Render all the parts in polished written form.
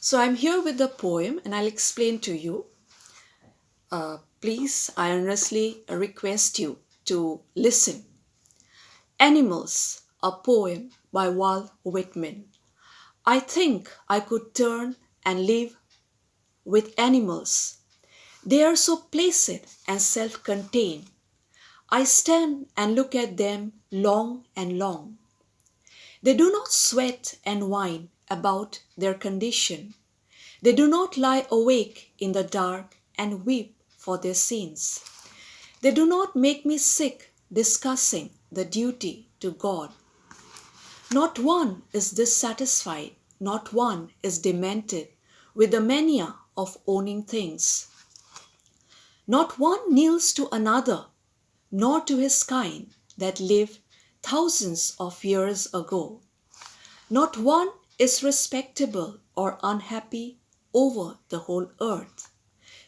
So I'm here with the poem and I'll explain to you. Please, I earnestly request you to listen. Animals, a poem by Walt Whitman. I think I could turn and live with animals. They are so placid and self contained. I stand and look at them long and long. They do not sweat and whine about their condition. They do not lie awake in the dark and weep for their sins. They do not make me sick discussing the duty to God. Not one is dissatisfied, not one is demented with the mania of owning things. Not one kneels to another, nor to his kind that lived thousands of years ago. Not one is respectable or unhappy over the whole earth.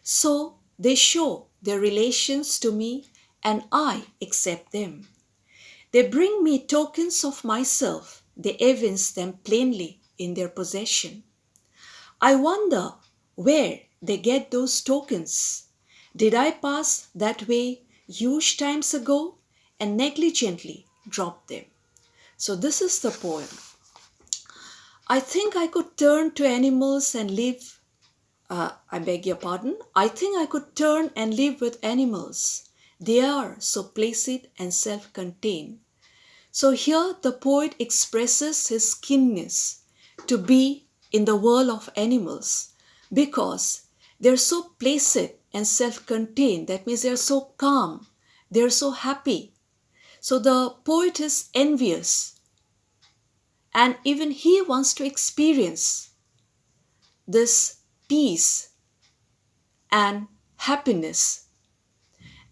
So they show their relations to me and I accept them. They bring me tokens of myself, they evince them plainly in their possession. I wonder where they get those tokens. Did I pass that way huge times ago and negligently drop them? So, this is the poem. I think I could turn to animals and live. I beg your pardon. I think I could turn and live with animals. They are so placid and self contained. So here the poet expresses his keenness to be in the world of animals because they're so placid and self contained. That means they're so calm, they're so happy. So the poet is envious and even he wants to experience this peace and happiness.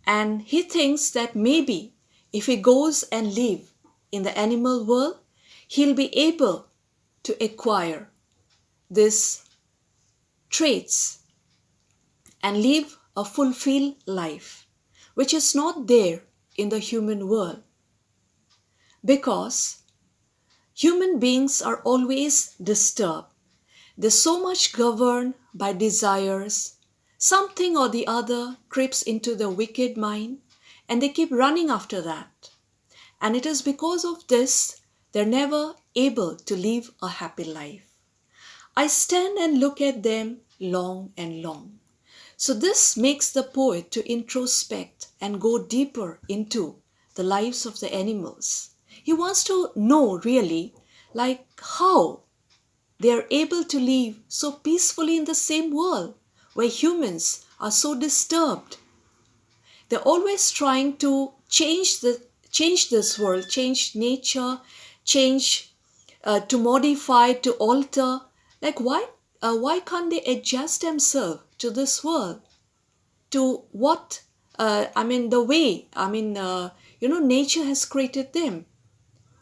And he thinks that maybe if he goes and live in the animal world, he'll be able to acquire these traits and live a fulfilled life, which is not there in the human world. Because human beings are always disturbed. They're so much governed by desires. Something or the other creeps into the wicked mind and they keep running after that. And it is because of this they're never able to live a happy life. I stand and look at them long and long. So this makes the poet to introspect and go deeper into the lives of the animals. He wants to know really like how they are able to live so peacefully in the same world where humans are so disturbed. They're always trying to change this world, change nature, change to modify, to alter. Like why can't they adjust themselves to this world, to what the way nature has created them?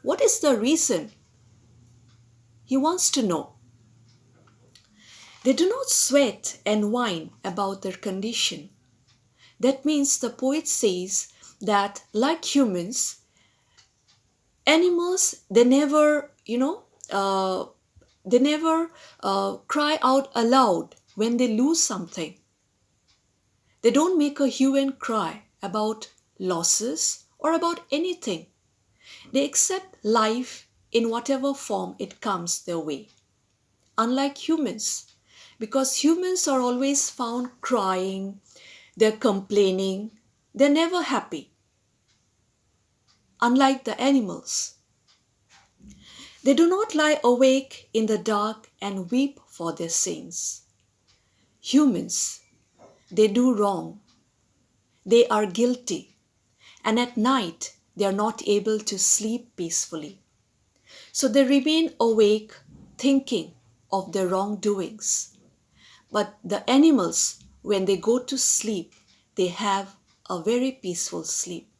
What is the reason? He wants to know. They do not sweat and whine about their condition. That means the poet says that, like humans, animals, they never cry out aloud when they lose something. They don't make a hue and cry about losses or about anything. They accept life in whatever form it comes their way. Unlike humans, because humans are always found crying, they're complaining, they're never happy. Unlike the animals, they do not lie awake in the dark and weep for their sins. Humans, they do wrong, they are guilty, and at night they are not able to sleep peacefully. So they remain awake thinking of their wrongdoings. But the animals, when they go to sleep, they have a very peaceful sleep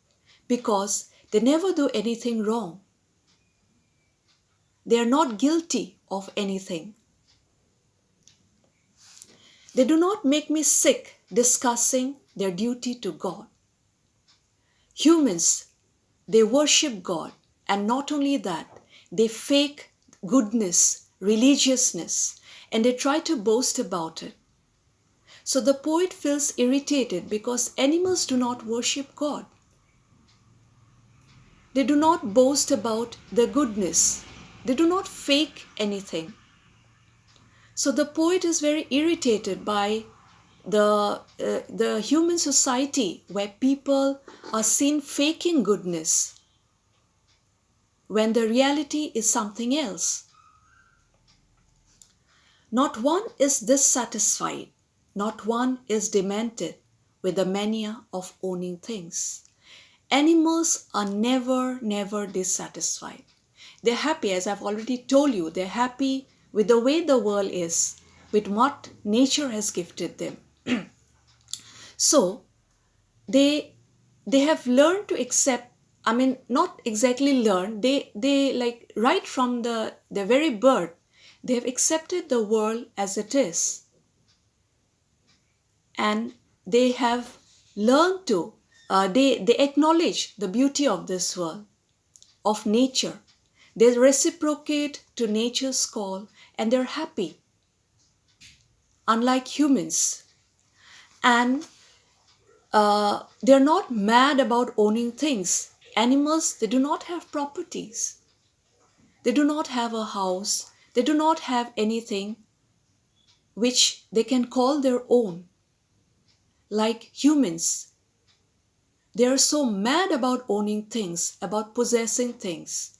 because they never do anything wrong. They are not guilty of anything. They do not make me sick discussing their duty to God. Humans, they worship God, and not only that, they fake goodness, religiousness, and they try to boast about it. So the poet feels irritated because animals do not worship God. They do not boast about their goodness. They do not fake anything. So the poet is very irritated by the human society where people are seen faking goodness when the reality is something else. Not one is dissatisfied, not one is demented with the mania of owning things. Animals are never dissatisfied. They're happy, as I've already told you, they're happy with the way the world is, with what nature has gifted them. So they have learned to accept, I mean, not exactly learn, they like right from their very birth, they have accepted the world as it is. And they have learned to, they acknowledge the beauty of this world, of nature. They reciprocate to nature's call and they're happy, unlike humans. And they're not mad about owning things. Animals, they do not have properties. They do not have a house. They do not have anything which they can call their own. Like humans, they are so mad about owning things, about possessing things,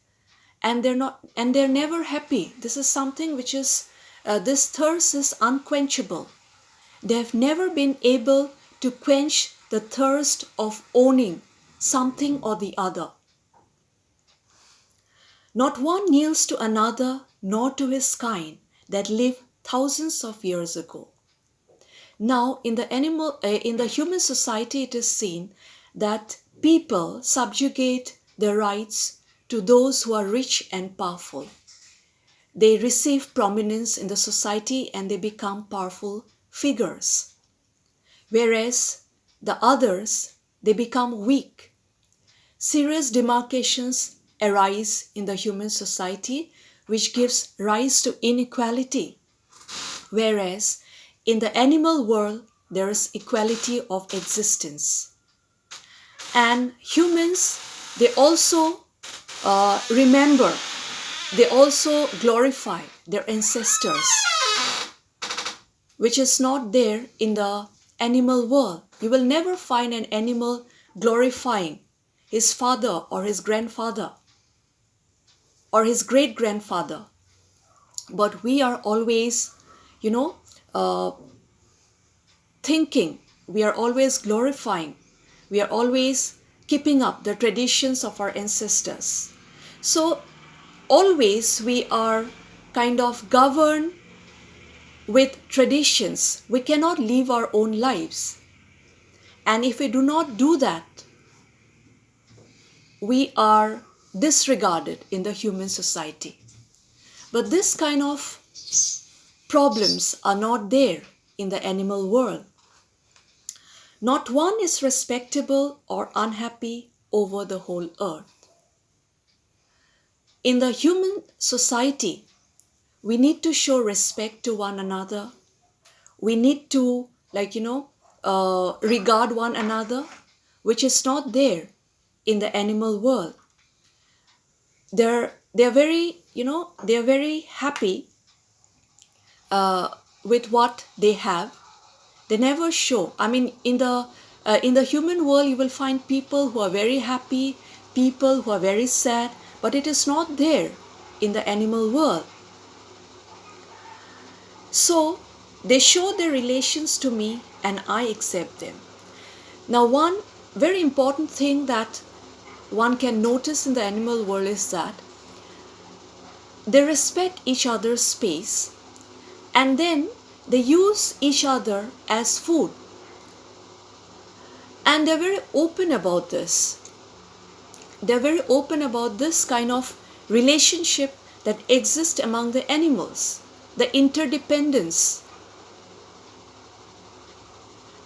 and they're never happy. This is something which is this thirst is unquenchable. They have never been able to quench the thirst of owning something or the other. Not one kneels to another, nor to his kind that lived thousands of years ago. Now, in the human society, it is seen that people subjugate their rights to those who are rich and powerful. They receive prominence in the society and they become powerful figures. Whereas the others, they become weak. Serious demarcations arise in the human society, which gives rise to inequality. Whereas in the animal world, there is equality of existence. And humans, they also remember, they also glorify their ancestors, which is not there in the animal world. You will never find an animal glorifying his father or his grandfather or his great-grandfather. But we are always, thinking, we are always glorifying, we are always keeping up the traditions of our ancestors. So always we are kind of governed with traditions. We cannot live our own lives. And if we do not do that, we are disregarded in the human society. But this kind of problems are not there in the animal world. Not one is respectable or unhappy over the whole earth. In the human society, we need to show respect to one another. We need to, regard one another, which is not there in the animal world. They're very, they're very happy with what they have. They never show. I mean, in the human world, you will find people who are very happy, people who are very sad, but it is not there in the animal world. So they show their relations to me and I accept them. Now, one very important thing that one can notice in the animal world is that they respect each other's space and then they use each other as food. And they're very open about this. They're very open about this kind of relationship that exists among the animals, the interdependence.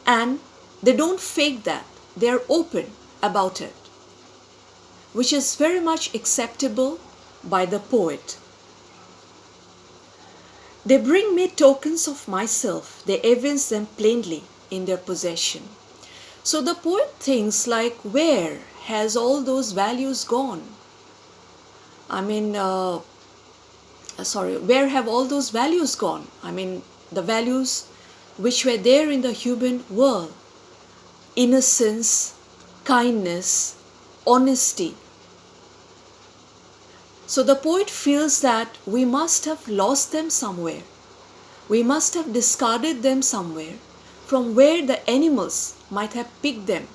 And they don't fake that. They're open about it, which is very much acceptable by the poet. They bring me tokens of myself, they evince them plainly in their possession. So the poet thinks like, where has all those values gone? I mean, where have all those values gone? I mean, the values which were there in the human world: innocence, kindness, honesty. So the poet feels that we must have lost them somewhere. We must have discarded them somewhere, from where the animals might have picked them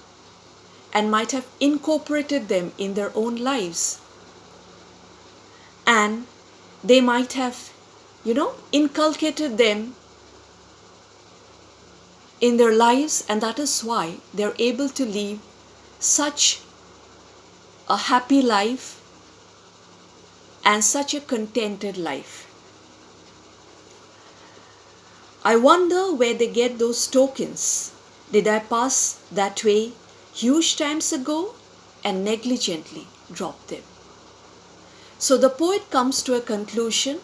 and might have incorporated them in their own lives. And they might have, inculcated them in their lives, and that is why they're able to live such a happy life and such a contented life. I wonder where they get those tokens. Did I pass that way huge times ago and negligently drop them? So the poet comes to a conclusion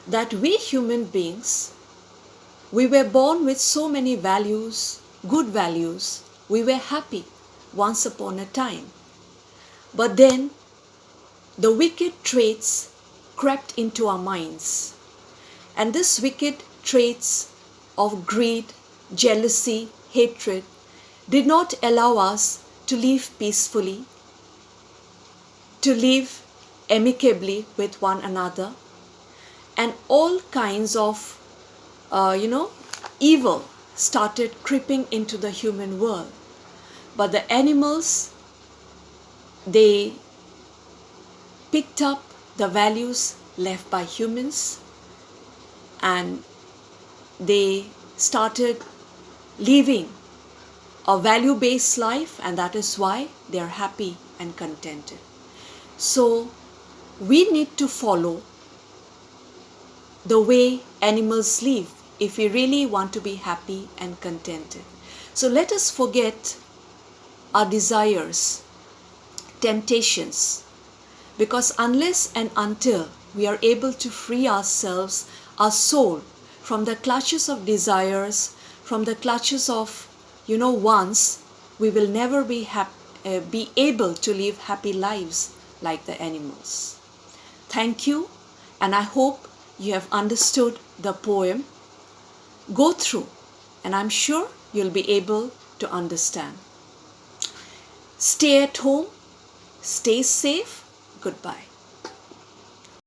that we human beings, we were born with so many values, good values. We were happy once upon a time. But then the wicked traits crept into our minds. And these wicked traits of greed, jealousy, hatred did not allow us to live peacefully, to live amicably with one another, and all kinds of evil started creeping into the human world. But the animals, they picked up the values left by humans, and they started living a value-based life, and that is why they are happy and contented. So we need to follow the way animals live if we really want to be happy and contented. So let us forget our desires, temptations, because unless and until we are able to free ourselves, our soul, from the clutches of desires, from the clutches of, wants, we will never be able to live happy lives like the animals. Thank you, and I hope you have understood the poem. Go through, and I'm sure you'll be able to understand. Stay at home, stay safe, goodbye.